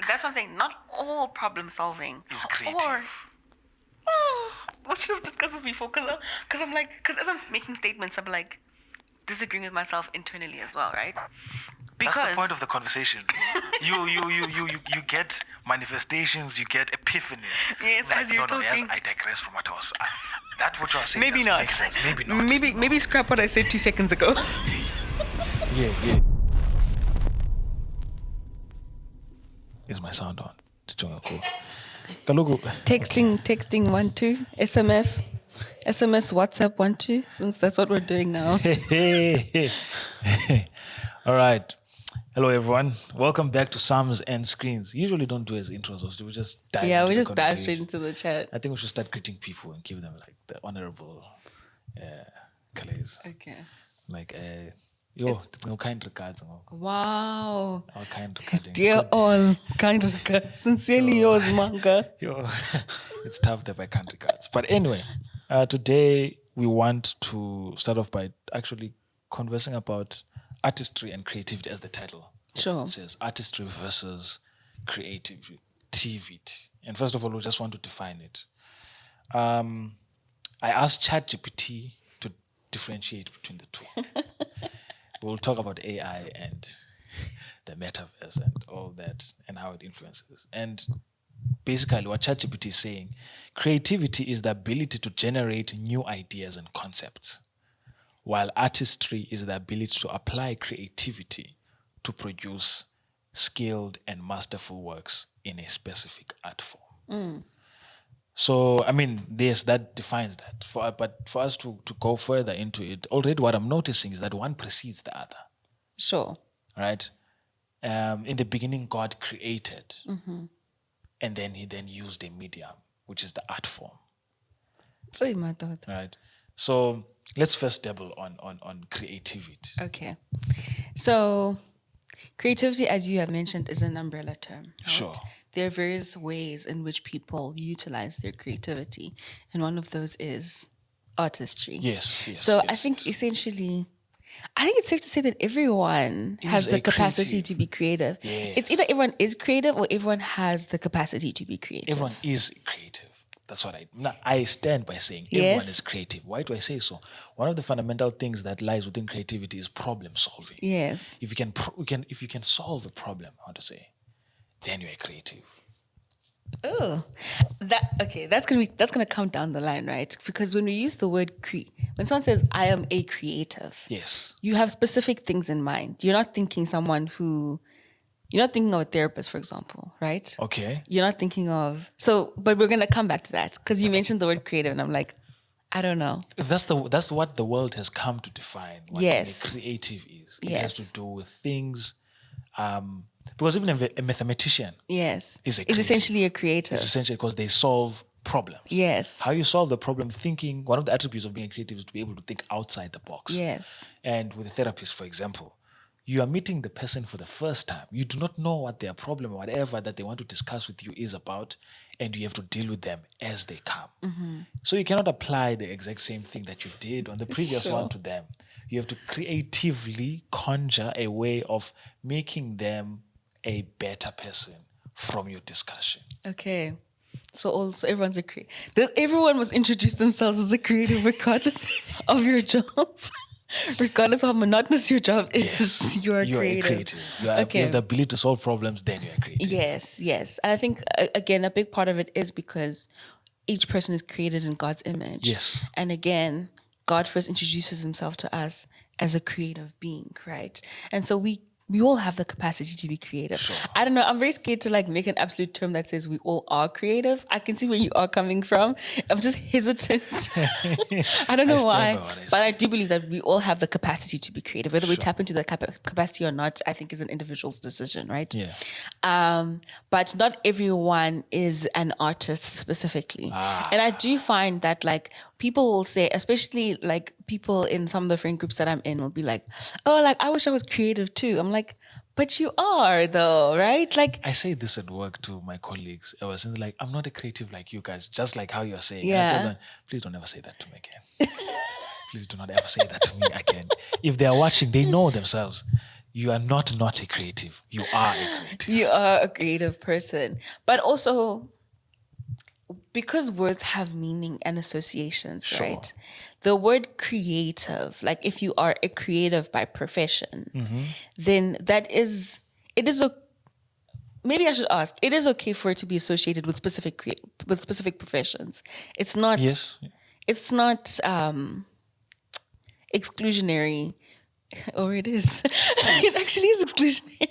That's what I'm saying. Not all problem solving is creative. Or, what should have discussed this before? Because as I'm making statements, I'm like disagreeing with myself internally as well, right? That's the point of the conversation. You get manifestations, you get epiphanies. Yes, like, as you're talking. Yes, I digress from what I was. That what you are saying. Maybe not. Make sense. Maybe not. Maybe scrap what I said 2 seconds ago. Yeah. Is my sound on? Texting 1-2, SMS, WhatsApp 1-2, since that's what we're doing now. All right. Hello, everyone. Welcome back to Psalms and Screens. Usually don't do as intros. We just dive into we the just dive conversation. straight into the chat. I think we should start greeting people and give them like the honorable colors. Okay. Like, no kind regards. Wow. Our kind regards. Dear all, kind regards. Sincerely yours, manga. It's tough that I can't regards. But anyway, today we want to start off by actually conversing about artistry and creativity, as the title says. Artistry versus creativity. And first of all, we just want to define it. I asked ChatGPT to differentiate between the two. We'll talk about AI and the metaverse and all that and how it influences. And basically what ChatGPT is saying, creativity is the ability to generate new ideas and concepts, while artistry is the ability to apply creativity to produce skilled and masterful works in a specific art form. So, I mean, yes, that defines that. But for us to go further into it, already what I'm noticing is that one precedes the other. Sure. Right? In the beginning, God created, and then he then used a medium, which is the art form. Say my daughter. Right? So let's first dabble on creativity. Okay. So creativity, as you have mentioned, is an umbrella term. Right? Sure. There are various ways in which people utilize their creativity, and one of those is artistry. Yes. I think essentially, it's safe to say that everyone has the capacity to be creative. Yes. It's either everyone is creative or everyone has the capacity to be creative. Everyone is creative. That's what I stand by saying everyone is creative. Why do I say so? One of the fundamental things that lies within creativity is problem solving. Yes. If you can solve a problem, I want to say, then you're creative. Oh, that's gonna come down the line, right? Because when we use the word when someone says I am a creative, yes, you have specific things in mind. You're not thinking you're not thinking of a therapist, for example, right? Okay. You're not thinking of but we're gonna come back to that because you mentioned the word creative, and I'm like, I don't know. That's what the world has come to define. What creative is. It has to do with things. Because even a mathematician is essentially a creative. It's essentially because they solve problems. Yes. How you solve the problem, thinking, one of the attributes of being a creative is to be able to think outside the box. Yes. And with a therapist, for example, you are meeting the person for the first time. You do not know what their problem or whatever that they want to discuss with you is about, and you have to deal with them as they come. Mm-hmm. So you cannot apply the exact same thing that you did on the previous one to them. You have to creatively conjure a way of making them a better person from your discussion. Okay. So also everyone's everyone must introduce themselves as a creative regardless of your job. Regardless of how monotonous your job is, you are creative. You have the ability to solve problems, then you are creative. Yes. And I think, again, a big part of it is because each person is created in God's image. Yes. And again, God first introduces himself to us as a creative being, right? And so we all have the capacity to be creative. Sure. I don't know. I'm very scared to make an absolute term that says we all are creative. I can see where you are coming from. I'm just hesitant. I don't know why, but I do believe that we all have the capacity to be creative. Whether we tap into the capacity or not, I think is an individual's decision, right? Yeah. But not everyone is an artist specifically. And I do find that people will say, especially people in some of the friend groups that I'm in will be like, oh, I wish I was creative too. I'm like, but you are though, right? I say this at work to my colleagues. I was I'm not a creative like you guys, just like how you're saying. Yeah. And I tell them, please don't ever say that to me again. Please do not ever say that to me again. If they are watching, they know themselves. you are not a creative. You are a creative. You are a creative person. But also, because words have meaning and associations, right? The word creative, like if you are a creative by profession, then it is maybe I should ask, it is okay for it to be associated with specific professions. It's not exclusionary, or it is. It actually is exclusionary.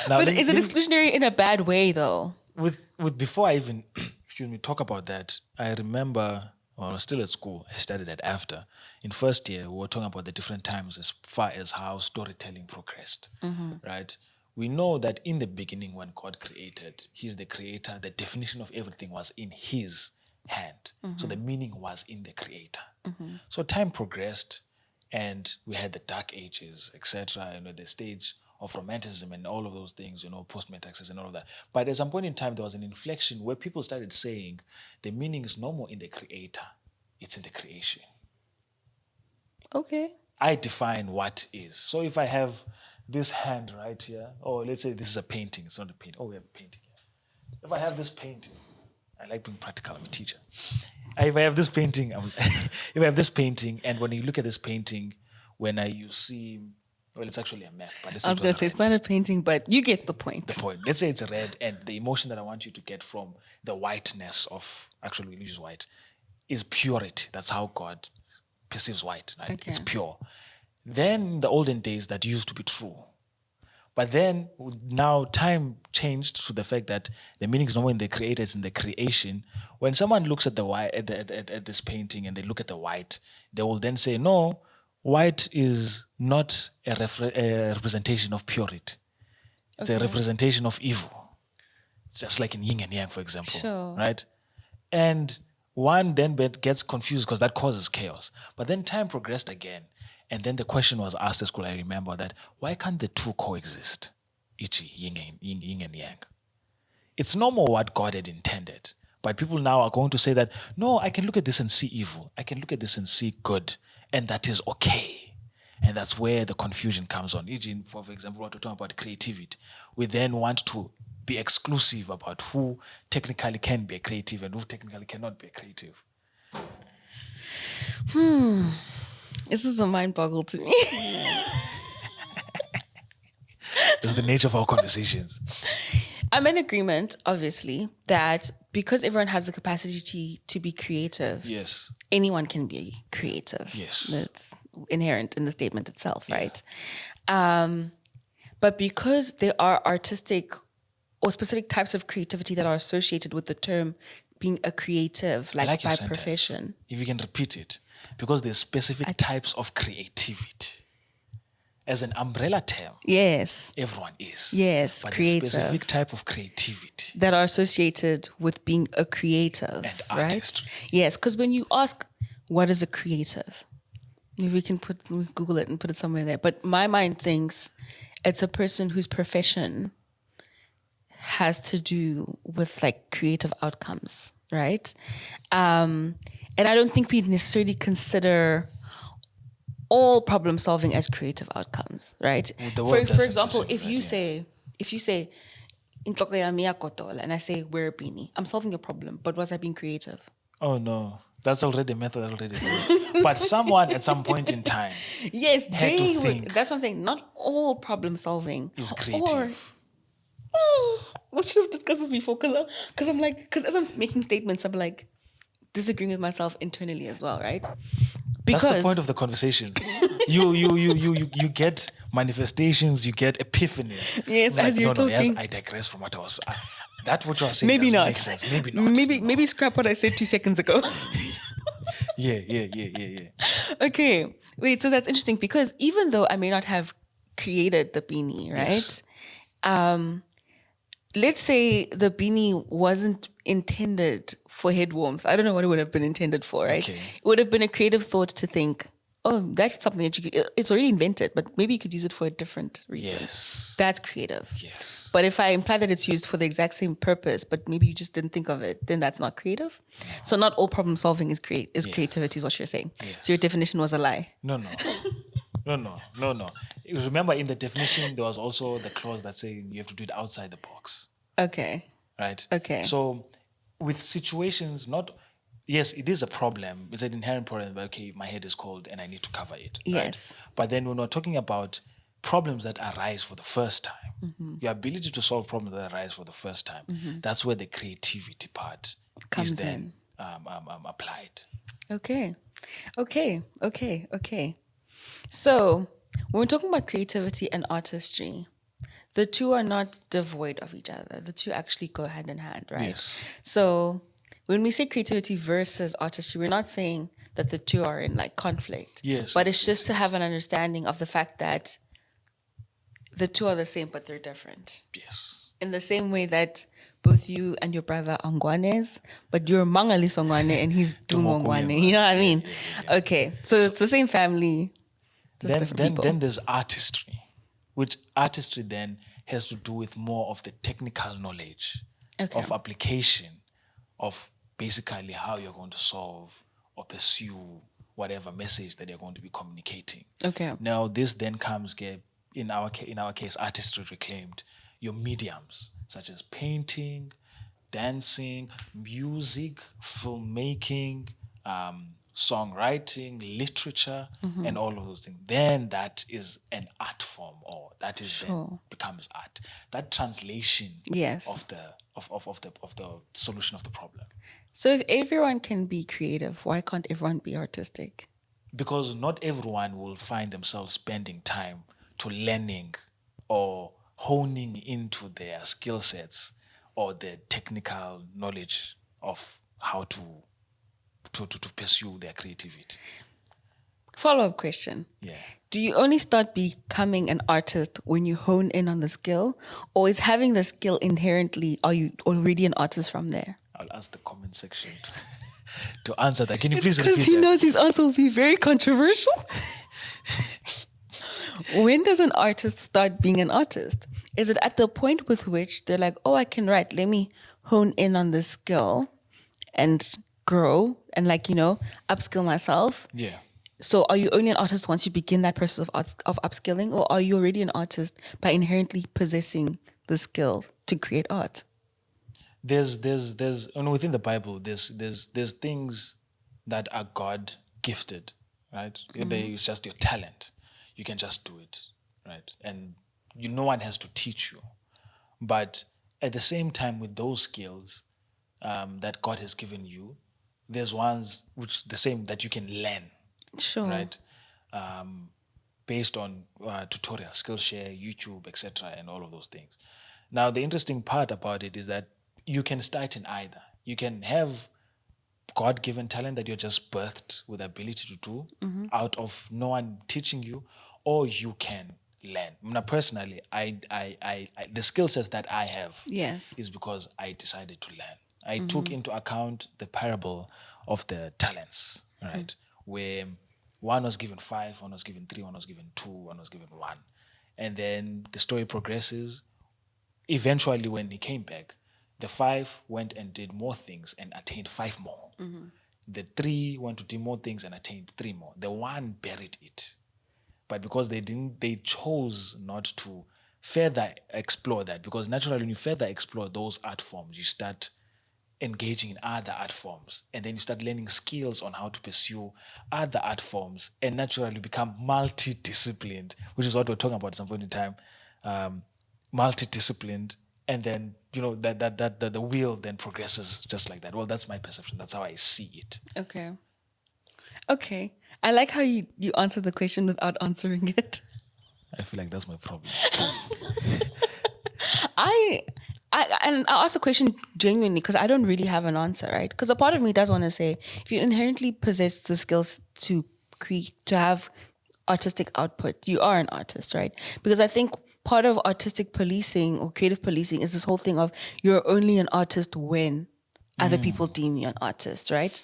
Now, but is it exclusionary in a bad way though? With before I even talk about that, I remember when I was still at school, I studied at AFTER. In first year, we were talking about the different times as far as how storytelling progressed, right? We know that in the beginning when God created, He's the creator, the definition of everything was in His hand. So the meaning was in the creator. So time progressed and we had the dark ages, etc., the stage of romanticism and all of those things, post-Metaxas and all of that. But at some point in time, there was an inflection where people started saying the meaning is no more in the creator, it's in the creation. Okay. I define what is. So if I have this hand right here, or let's say this is a painting, it's not a painting. Oh, we have a painting here. If I have this painting, I like being practical, I'm a teacher. If I have this painting, and when you look at this painting, you see, well, it's actually a map. But I was going to say, it's not a painting, but you get the point. The point. Let's say it's red, and the emotion that I want you to get from the whiteness of, actually we use white, is purity. That's how God perceives white. Right? Okay. It's pure. Then in the olden days, that used to be true. But then now time changed to the fact that the meaning is not in the creator, it's in the creation. When someone looks at the white at this painting and they look at the white, they will then say, no, white is not a representation of purity. It's a representation of evil. Just like in yin and yang, for example. Sure. Right? And one then gets confused because that causes chaos. But then time progressed again. And then the question was asked at school, I remember that, why can't the two coexist? E.g., yin and yang. It's no more what God had intended. But people now are going to say that, no, I can look at this and see evil. I can look at this and see good. And that is okay. And that's where the confusion comes on. E.g., for example, what we're talking about creativity. We then want to be exclusive about who technically can be a creative and who technically cannot be a creative. This is a mind boggle to me. This is the nature of our conversations. I'm in agreement, obviously, that because everyone has the capacity to be creative, yes, anyone can be creative. Yes. That's inherent in the statement itself, right? But because there are artistic or specific types of creativity that are associated with the term being a creative, like by profession. If you can repeat it. Because there's specific types of creativity. As an umbrella term, yes, everyone is. Yes, but creative. There's specific type of creativity that are associated with being a creative, and right? Artistry. Yes, because when you ask, what is a creative? Maybe we can Google it and put it somewhere there. But my mind thinks it's a person whose profession has to do with like creative outcomes, right? And I don't think we necessarily consider all problem solving as creative outcomes, right? For example, if you say, "Intloko yami iyakothola," and I say, "Wear a beanie," I'm solving a problem, but was I being creative? Oh no, that's already a method already. But someone at some point in time, yes, that's what I'm saying. Not all problem solving is creative. We should have discussed this before, because as I'm making statements, I'm like disagreeing with myself internally as well, right? Because that's the point of the conversation. You get manifestations, you get epiphanies. Yes, like, as you're talking. Yes, I digress from what I was. That what you are saying maybe not. Make sense. Maybe not. Maybe scrap what I said 2 seconds ago. Yeah. Okay, wait. So that's interesting because even though I may not have created the beanie, right? Yes. Let's say the beanie wasn't intended for head warmth. I don't know what it would have been intended for, right? Okay. It would have been a creative thought to think, oh, that's something that it's already invented, but maybe you could use it for a different reason. Yes. That's creative. Yes. But if I imply that it's used for the exact same purpose, but maybe you just didn't think of it, then that's not creative. No. So not all problem solving is creativity is what you're saying. Yes. So your definition was a lie. No. No. Remember, in the definition, there was also the clause that saying you have to do it outside the box. Okay. Right? Okay. So with situations, yes, it is a problem. It's an inherent problem. But okay, my head is cold and I need to cover it. Yes. Right? But then when we're talking about problems that arise for the first time, your ability to solve problems that arise for the first time, that's where the creativity part comes is then in. applied. Okay. So when we're talking about creativity and artistry, the two are not devoid of each other. The two actually go hand in hand, right? Yes. So when we say creativity versus artistry, we're not saying that the two are in like conflict. Yes. But it's just to have an understanding of the fact that the two are the same, but they're different. Yes. In the same way that both you and your brother are Ngwanes, but you're Mangali Songwane and he's Dumongwane. You know what I mean? Yeah. Okay. So it's the same family, just different people. Then there's artistry, which artistry then has to do with more of the technical knowledge of application of basically how you're going to solve or pursue whatever message that you're going to be communicating. Okay. Now, this then comes, in our case, artistry reclaimed your mediums, such as painting, dancing, music, filmmaking, songwriting, literature, and all of those things. Then that is an art form, or that is then becomes art. That translation of the solution of the problem. So if everyone can be creative, why can't everyone be artistic? Because not everyone will find themselves spending time to learning or honing into their skill sets or their technical knowledge of how to pursue their creativity. Follow-up question. Yeah. Do you only start becoming an artist when you hone in on the skill, or is having the skill inherently, are you already an artist from there? I'll ask the comment section to answer that. Can you please repeat that? Because he knows his answer will be very controversial. When does an artist start being an artist? Is it at the point with which they're like, oh, I can write, let me hone in on this skill and grow and upskill myself? Yeah. So are you only an artist once you begin that process of upskilling, or are you already an artist by inherently possessing the skill to create art? There's within the Bible, there's things that are God gifted, right? It's just your talent. You can just do it, right? And no one has to teach you. But at the same time, with those skills that God has given you, there's ones that you can learn. Sure. Right? Based on tutorials, Skillshare, YouTube, etc., and all of those things. Now, the interesting part about it is that you can start in either. You can have God-given talent that you're just birthed with the ability to do out of no one teaching you, or you can learn. Now, personally, the skill sets that I have is because I decided to learn. I took into account the parable of the talents, right? Where one was given 5, one was given 3, one was given 2, one was given 1. And then the story progresses. Eventually, when he came back, the 5 went and did more things and attained 5 more. The 3 went to do more things and attained 3 more. The 1 buried it. But because they chose not to further explore that, because naturally when you further explore those art forms, you start engaging in other art forms, and then you start learning skills on how to pursue other art forms, and naturally become multidisciplined, which is what we're talking about at some point in time. Multidisciplined, and then that the wheel then progresses just like that. Well, that's my perception. That's how I see it. Okay. I like how you answer the question without answering it. I feel like that's my problem. And I'll ask the question genuinely because I don't really have an answer, right? Because a part of me does want to say, if you inherently possess the skills to have artistic output, you are an artist, right? Because I think part of artistic policing or creative policing is this whole thing of you're only an artist when other people deem you an artist, right?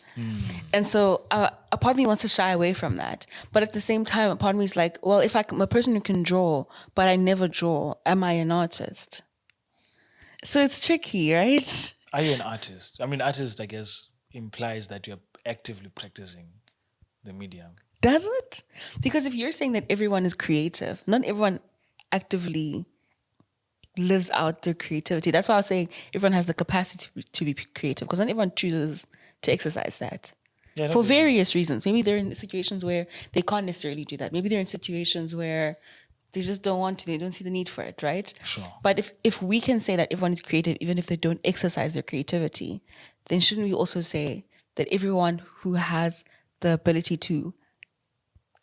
And so a part of me wants to shy away from that. But at the same time, a part of me is like, well, if I'm a person who can draw, but I never draw, am I an artist? So it's tricky, right? Are you an artist? I mean, artist, I guess, implies that you're actively practicing the medium. Does it? Because if you're saying that everyone is creative, not everyone actively lives out their creativity. That's why I was saying everyone has the capacity to be creative, because not everyone chooses to exercise that. Yeah, for various reasons. Maybe they're in situations where they can't necessarily do that. Maybe they're in situations where they just don't want to, they don't see the need for it, right? Sure. But if we can say that everyone is creative, even if they don't exercise their creativity, then shouldn't we also say that everyone who has the ability to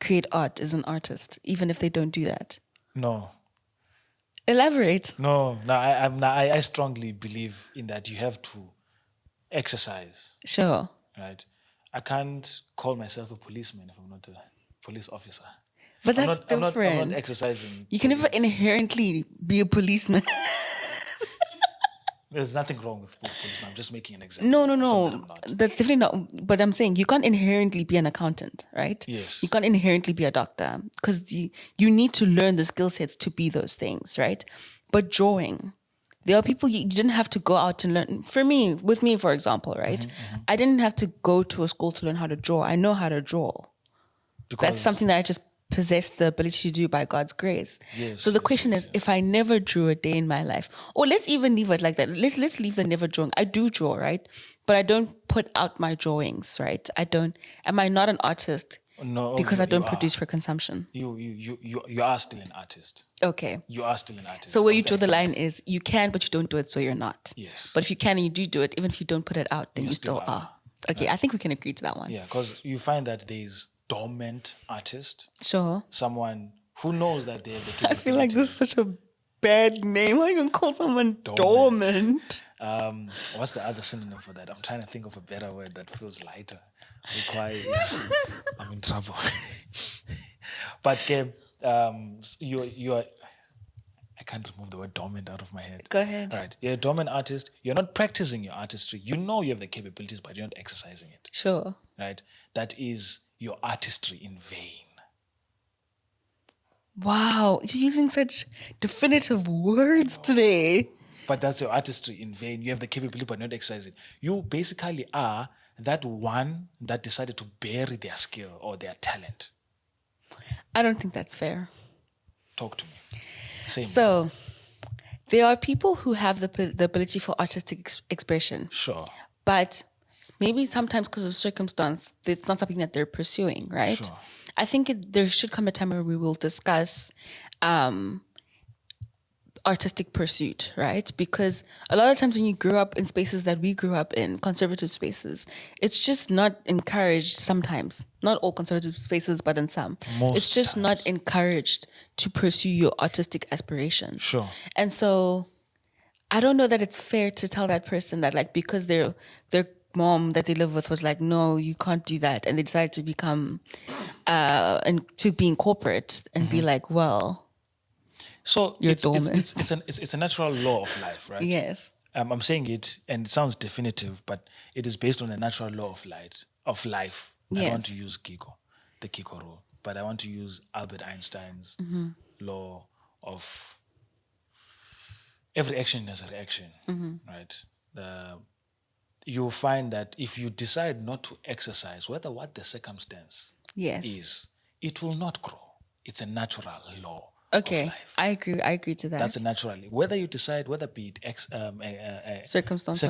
create art is an artist, even if they don't do that? No. Elaborate. No, I strongly believe in that you have to exercise. Sure. Right? I can't call myself a policeman if I'm not a police officer. But that's different. I'm not exercising. You can never inherently be a policeman. There's nothing wrong with policeman. I'm just making an example. No. That's definitely not. But I'm saying you can't inherently be an accountant, right? Yes. You can't inherently be a doctor, because you need to learn the skill sets to be those things, right? But drawing, there are people you didn't have to go out to learn. With me, for example, right? I didn't have to go to a school to learn how to draw. I know how to draw. Because that's something that I just possess the ability to do by God's grace. Yes, so the question is, if I never drew a day in my life, or let's even leave it like that. Let's leave the never drawing. I do draw, right? But I don't put out my drawings, right? Am I not an artist? No, because I don't produce for consumption. You are still an artist. Okay. You are still an artist. So where you draw the line is you can, but you don't do it, so you're not. Yes. But if you can and you do it, even if you don't put it out, then you still are. Okay, I think we can agree to that one. Yeah, because you find that there's dormant artist. Sure. Someone who knows that they have the capability. I feel like this is such a bad name. How are you going to call someone dormant? What's the other synonym for that? I'm trying to think of a better word that feels lighter. I'm in trouble. But you are. I can't remove the word dormant out of my head. Go ahead. All right. You're a dormant artist. You're not practicing your artistry. You know you have the capabilities, but you're not exercising it. Sure. Right? That is your artistry in vain. Wow. You're using such definitive words today. But that's your artistry in vain. You have the capability, but not exercising. You basically are that one that decided to bury their skill or their talent. I don't think that's fair. Talk to me. Same. So, there are people who have the ability for artistic expression. Sure. But maybe sometimes because of circumstance, it's not something that they're pursuing, right? Sure. I think there should come a time where we will discuss artistic pursuit, right? Because a lot of times when you grow up in spaces that we grew up in, conservative spaces, it's just not encouraged sometimes. Not all conservative spaces, but in some. It's just not encouraged to pursue your artistic aspiration. Sure. And so I don't know that it's fair to tell that person that, like, because their mom that they live with was like, no, you can't do that. And they decided to become, and to be in corporate and be like, well, so it's a natural law of life, right? Yes. I'm saying it, and it sounds definitive, but it is based on a natural law of life. Yes. I don't want to use the Kiko rule, but I want to use Albert Einstein's law of every action has a reaction, right? You'll find that if you decide not to exercise, what the circumstance is, it will not grow. It's a natural law. Okay, of life. I agree to that. That's a natural. Whether you decide, whether be it circumstance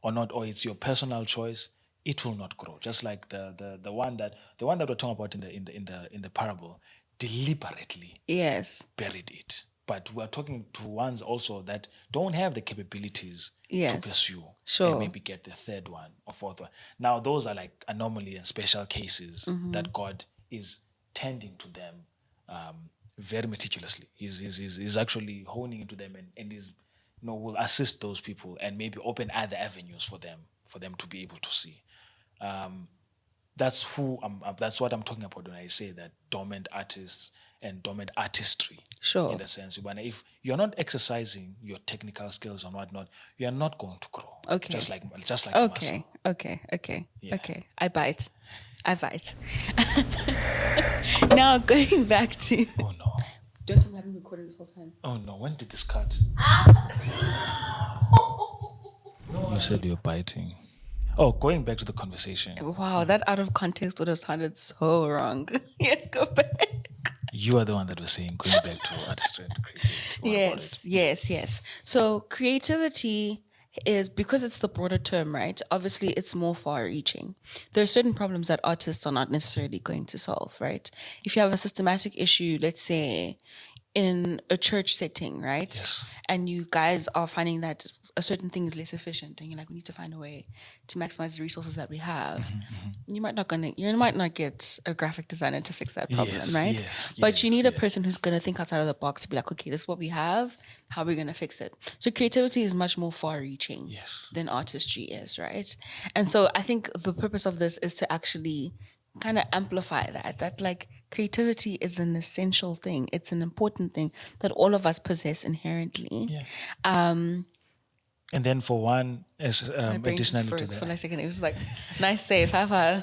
or not, or it's your personal choice, it will not grow. Just like the one that we're talking about in the parable, deliberately buried it. But we're talking to ones also that don't have the capabilities to pursue and maybe get the third one or fourth one. Now those are like anomaly and special cases that God is tending to them very meticulously. He's actually honing into them and is, will assist those people and maybe open other avenues for them to be able to see. That's what I'm talking about when I say that dormant artists and dormant artistry. Sure. In the sense, if you're not exercising your technical skills and whatnot, you are not going to grow. Okay. Just like okay. Yeah. Okay. I bite. Now going back to. Oh no! Don't tell me I've been recording this whole time. Oh no! When did this cut? You said you're biting. Oh, going back to the conversation. Wow, that out of context would have sounded so wrong. Yes, go back. You are the one that was saying going back to artistry and creativity. Yes. So creativity is, because it's the broader term, right? Obviously, it's more far-reaching. There are certain problems that artists are not necessarily going to solve, right? If you have a systematic issue, let's say in a church setting, right? Yes. And you guys are finding that a certain thing is less efficient, and you're like, we need to find a way to maximize the resources that we have. You might not get a graphic designer to fix that problem, right? But you need a person who's going to think outside of the box to be like, okay, this is what we have. How are we going to fix it? So creativity is much more far-reaching than artistry is, right? And so I think the purpose of this is to actually kind of amplify that like creativity is an essential thing. It's an important thing that all of us possess inherently. Yeah. And then for one, additionally to that. For like a second, it was like, nice save, high.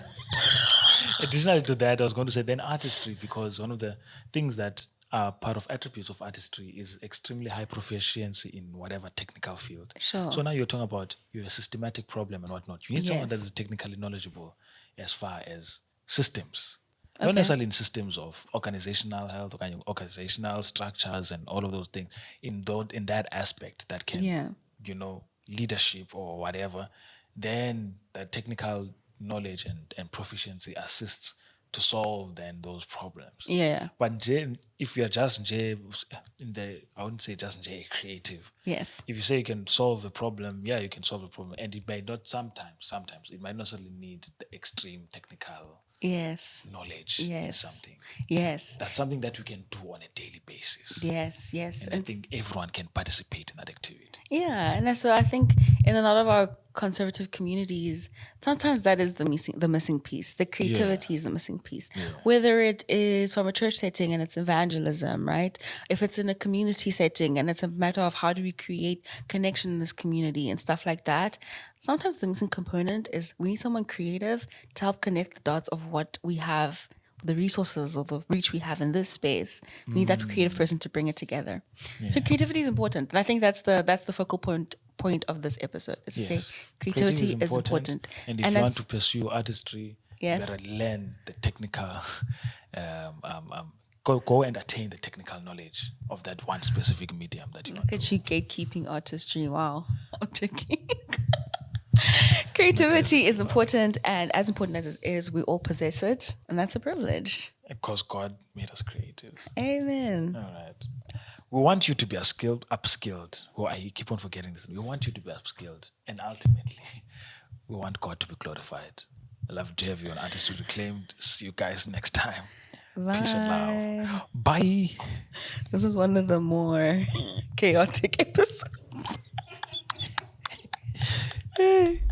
Additionally to that, I was going to say then artistry, because one of the things that are part of attributes of artistry is extremely high proficiency in whatever technical field. Sure. So now you're talking about you have a systematic problem and whatnot. You need someone that is technically knowledgeable as far as systems. Not necessarily in systems of organizational health, organizational structures and all of those things. In that aspect that can, leadership or whatever, then the technical knowledge and proficiency assists to solve then those problems. Yeah. But if you're just I wouldn't say just creative. Yes. If you say you can solve a problem, you can solve a problem. And it might not sometimes it might not necessarily need the extreme technical knowledge. Something. Yes. That's something that we can do on a daily basis. Yes. And I think everyone can participate in that activity. Yeah. And so I think in a lot of our conservative communities, sometimes that is the missing piece. The creativity is the missing piece. Yeah. Whether it is from a church setting and it's evangelism, right? If it's in a community setting and it's a matter of how do we create connection in this community and stuff like that, sometimes the missing component is we need someone creative to help connect the dots of what we have, the resources or the reach we have in this space. We need that creative person to bring it together. Yeah. So creativity is important. And I think that's the focal point of this episode is to say creativity is important. And if you want to pursue artistry, you better learn the technical, go and attain the technical knowledge of that one specific medium that you want to. Look at you gatekeeping artistry. Wow. I'm joking. Creativity is important, and as important as it is, we all possess it, and that's a privilege. Because God made us creative. Amen. All right. We want you to be upskilled. I keep on forgetting this. We want you to be upskilled, and ultimately, we want God to be glorified. I love to have you on Artistry Reclaimed. See you guys next time. Bye. Peace and love. Bye. This is one of the more chaotic episodes. Hey.